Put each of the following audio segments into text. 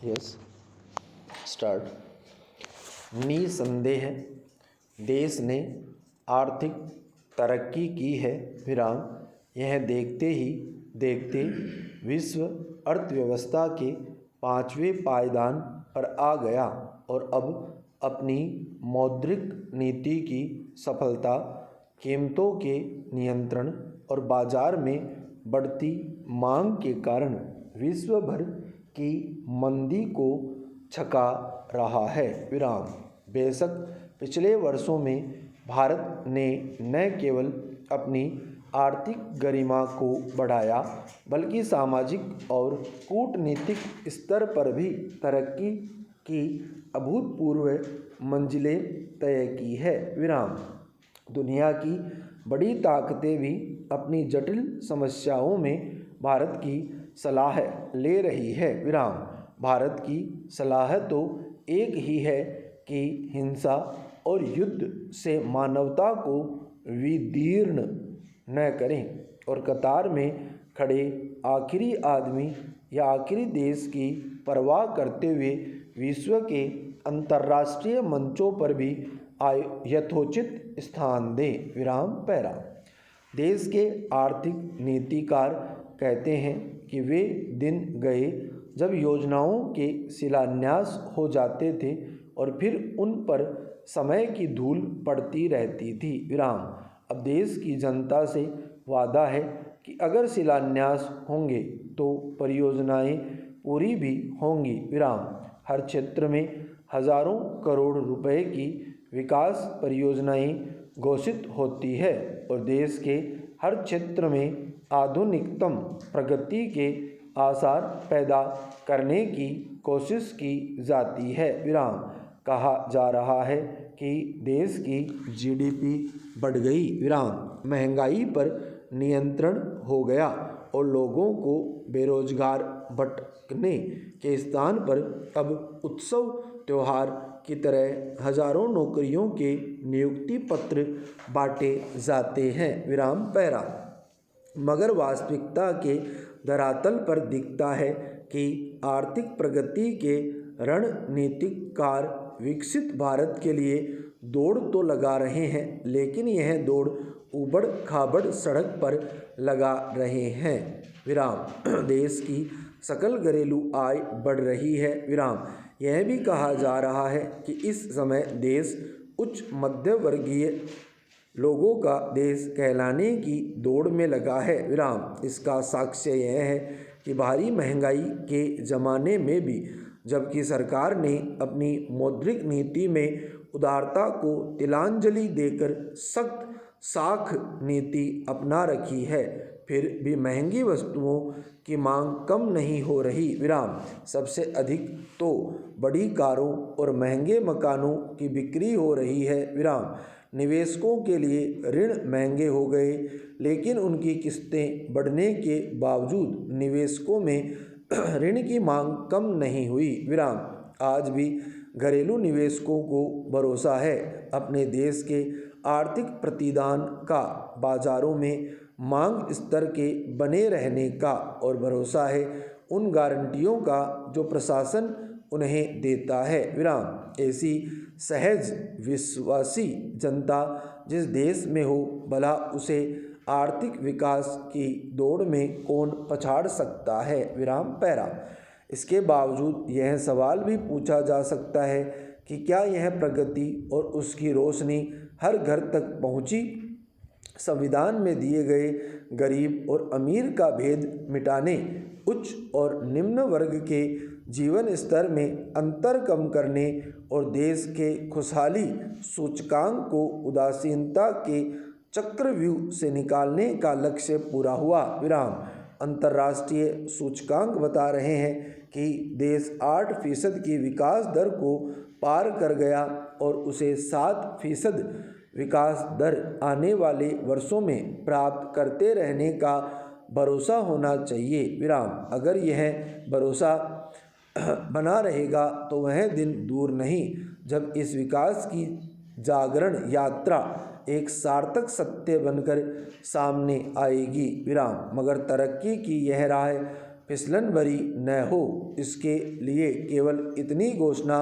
Yes start. निसंदेह देश ने आर्थिक तरक्की की है विराम। यह देखते ही देखते विश्व अर्थव्यवस्था के 5वें पायदान पर आ गया और अब अपनी मौद्रिक नीति की सफलता, कीमतों के नियंत्रण और बाजार में बढ़ती मांग के कारण विश्व भर की मंदी को छका रहा है विराम। बेशक पिछले वर्षों में भारत ने न केवल अपनी आर्थिक गरिमा को बढ़ाया बल्कि सामाजिक और कूटनीतिक स्तर पर भी तरक्की की अभूतपूर्व मंजिलें तय की है विराम। दुनिया की बड़ी ताकतें भी अपनी जटिल समस्याओं में भारत की सलाह ले रही है विराम। भारत की सलाह तो एक ही है कि हिंसा और युद्ध से मानवता को विदीर्ण न करें और कतार में खड़े आखिरी आदमी या आखिरी देश की परवाह करते हुए विश्व के अंतर्राष्ट्रीय मंचों पर भी यथोचित स्थान दे विराम। पैरा देश के आर्थिक नीतिकार कहते हैं कि वे दिन गए जब योजनाओं के शिलान्यास हो जाते थे और फिर उन पर समय की धूल पड़ती रहती थी विराम। अब देश की जनता से वादा है कि अगर शिलान्यास होंगे तो परियोजनाएं पूरी भी होंगी विराम। हर क्षेत्र में हजारों करोड़ रुपए की विकास परियोजनाएं घोषित होती है और देश के हर क्षेत्र में आधुनिकतम प्रगति के आसार पैदा करने की कोशिश की जाती है विराम। कहा जा रहा है कि देश की जीडीपी बढ़ गई विराम, महंगाई पर नियंत्रण हो गया और लोगों को बेरोजगार भटकने के स्थान पर अब उत्सव त्योहार की तरह हजारों नौकरियों के नियुक्ति पत्र बांटे जाते हैं विराम। पैरा मगर वास्तविकता के धरातल पर दिखता है कि आर्थिक प्रगति के रणनीतिकार विकसित भारत के लिए दौड़ तो लगा रहे हैं, लेकिन यह दौड़ उबड़ खाबड़ सड़क पर लगा रहे हैं विराम। देश की सकल घरेलू आय बढ़ रही है विराम। यह भी कहा जा रहा है कि इस समय देश उच्च मध्य वर्गीय लोगों का देश कहलाने की दौड़ में लगा है विराम। इसका साक्ष्य यह है कि भारी महंगाई के ज़माने में भी जबकि सरकार ने अपनी मौद्रिक नीति में उदारता को तिलांजलि देकर सख्त साख नीति अपना रखी है, फिर भी महंगी वस्तुओं की मांग कम नहीं हो रही विराम। सबसे अधिक तो बड़ी कारों और महंगे मकानों की बिक्री हो रही है विराम। निवेशकों के लिए ऋण महंगे हो गए, लेकिन उनकी किस्तें बढ़ने के बावजूद निवेशकों में ऋण की मांग कम नहीं हुई विराम। आज भी घरेलू निवेशकों को भरोसा है अपने देश के आर्थिक प्रतिदान का, बाजारों में मांग स्तर के बने रहने का और भरोसा है उन गारंटियों का जो प्रशासन उन्हें देता है विराम। ऐसी सहज विश्वासी जनता जिस देश में हो, भला उसे आर्थिक विकास की दौड़ में कौन पछाड़ सकता है विराम। पैरा इसके बावजूद यह सवाल भी पूछा जा सकता है कि क्या यह प्रगति और उसकी रोशनी हर घर तक पहुंची? संविधान में दिए गए गरीब और अमीर का भेद मिटाने, उच्च और निम्न वर्ग के जीवन स्तर में अंतर कम करने और देश के खुशहाली सूचकांक को उदासीनता के चक्रव्यूह से निकालने का लक्ष्य पूरा हुआ विराम। अंतर्राष्ट्रीय सूचकांक बता रहे हैं कि देश 8% की विकास दर को पार कर गया और उसे 7% विकास दर आने वाले वर्षों में प्राप्त करते रहने का भरोसा होना चाहिए विराम। अगर यह भरोसा बना रहेगा तो वह दिन दूर नहीं जब इस विकास की जागरण यात्रा एक सार्थक सत्य बनकर सामने आएगी विराम। मगर तरक्की की यह राह फिसलन भरी न हो। इसके लिए केवल इतनी घोषणा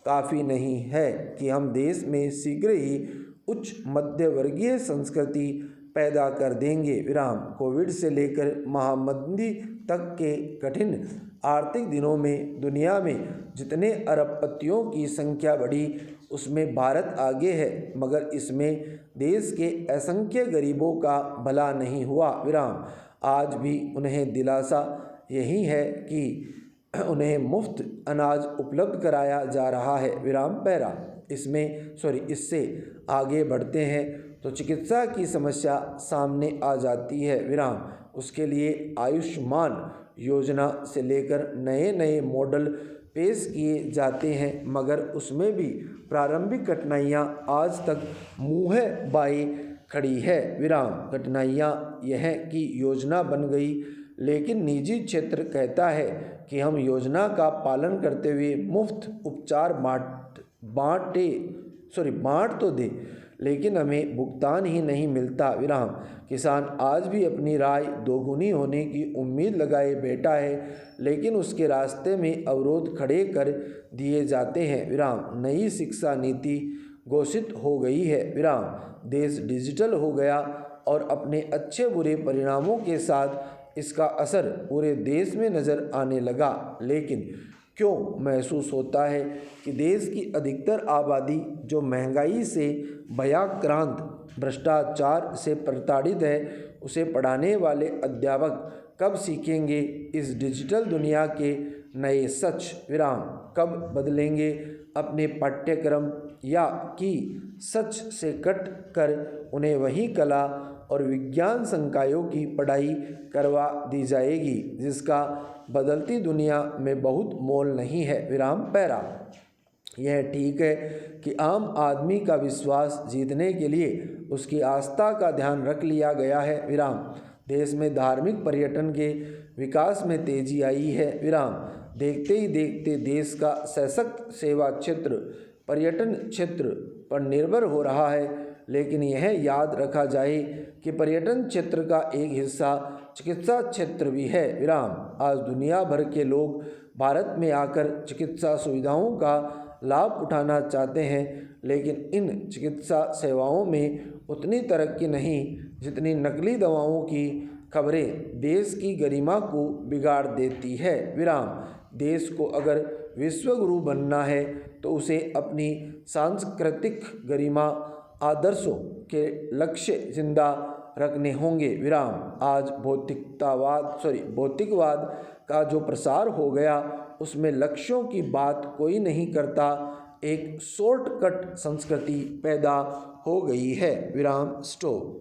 काफ़ी नहीं है कि हम देश में शीघ्र ही उच्च मध्यवर्गीय संस्कृति पैदा कर देंगे। विराम। कोविड से लेकर महामंदी तक के कठिन आर्थिक दिनों में दुनिया में जितने अरबपतियों की संख्या बढ़ी उसमें भारत आगे है, मगर इसमें देश के असंख्य गरीबों का भला नहीं हुआ। विराम। आज भी उन्हें दिलासा यही है कि उन्हें मुफ्त अनाज उपलब्ध कराया जा रहा है। विराम। पैरा। इससे आगे बढ़ते हैं तो चिकित्सा की समस्या सामने आ जाती है। विराम। उसके लिए आयुष्मान योजना से लेकर नए नए मॉडल पेश किए जाते हैं, मगर उसमें भी प्रारंभिक कठिनाइयाँ आज तक मुँह बाए खड़ी है। विराम। कठिनाइयाँ यह कि योजना बन गई लेकिन निजी क्षेत्र कहता है कि हम योजना का पालन करते हुए मुफ्त उपचार बांट तो दे, लेकिन हमें भुगतान ही नहीं मिलता। विराम। किसान आज भी अपनी राय दोगुनी होने की उम्मीद लगाए बैठा है, लेकिन उसके रास्ते में अवरोध खड़े कर दिए जाते हैं। विराम। नई शिक्षा नीति घोषित हो गई है। विराम। देश डिजिटल हो गया और अपने अच्छे बुरे परिणामों के साथ इसका असर पूरे देश में नज़र आने लगा। लेकिन क्यों महसूस होता है कि देश की अधिकतर आबादी जो महंगाई से भयाक्रांत, भ्रष्टाचार से प्रताड़ित है, उसे पढ़ाने वाले अध्यापक कब सीखेंगे इस डिजिटल दुनिया के नए सच? विराम। कब बदलेंगे अपने पाठ्यक्रम, या कि सच से कट कर उन्हें वही कला और विज्ञान संकायों की पढ़ाई करवा दी जाएगी जिसका बदलती दुनिया में बहुत मोल नहीं है। विराम। पैरा। यह ठीक है कि आम आदमी का विश्वास जीतने के लिए उसकी आस्था का ध्यान रख लिया गया है। विराम। देश में धार्मिक पर्यटन के विकास में तेजी आई है। विराम। देखते ही देखते देश का सशक्त सेवा क्षेत्र पर्यटन क्षेत्र पर निर्भर हो रहा है, लेकिन यह याद रखा जाए कि पर्यटन क्षेत्र का एक हिस्सा चिकित्सा क्षेत्र भी है। विराम। आज दुनिया भर के लोग भारत में आकर चिकित्सा सुविधाओं का लाभ उठाना चाहते हैं, लेकिन इन चिकित्सा सेवाओं में उतनी तरक्की नहीं जितनी नकली दवाओं की खबरें देश की गरिमा को बिगाड़ देती है। विराम। देश को अगर विश्वगुरु बनना है तो उसे अपनी सांस्कृतिक गरिमा, आदर्शों के लक्ष्य जिंदा रखने होंगे। विराम। आज भौतिकवाद का जो प्रसार हो गया उसमें लक्ष्यों की बात कोई नहीं करता, एक शॉर्टकट संस्कृति पैदा हो गई है। विराम। स्टॉप।